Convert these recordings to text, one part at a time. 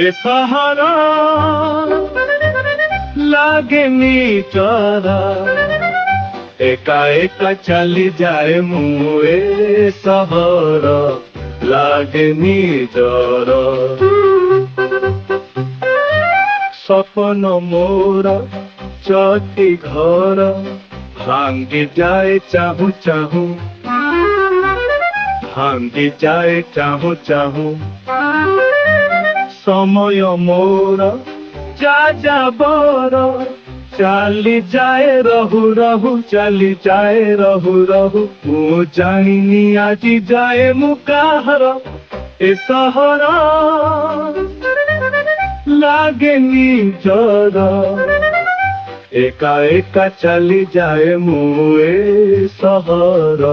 ए सहारा लागे निजरा एका एका चली जाए मुए सहर लागे निजरा सपन मोर चटी घर भांगी जाए चाहू चाहू भांगी जाए चाहू चाहू समय मोर जा जाबर चली जाए रहू रहू चली जाए रहू रहू मु जानी आज जाए मुकार ए सहर लागे निजरा एका एका चली जाए मुए सहर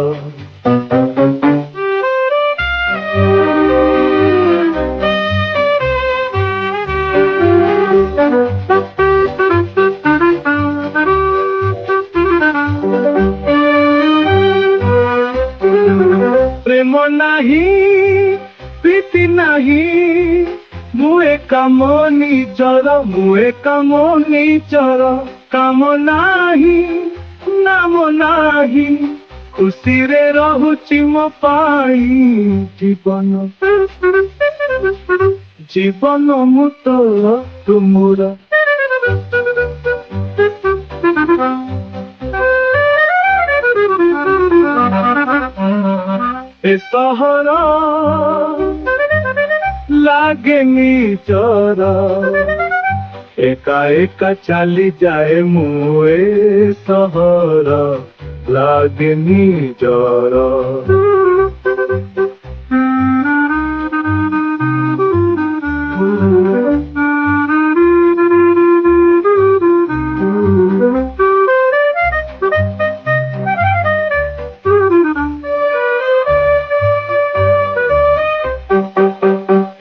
प्रेम नाही प्रीति नाही मुए काम निजर मुए काम निजर काम नाही नाम नाही खुशी रे रहुची मो पाई जीवन जीवन मु तो तुमरा ए सहर लागे निजरा एका एका चली जाए मुए सहर लागे निजरा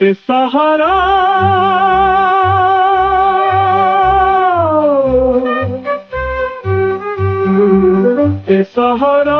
ए सहारा ए सहारा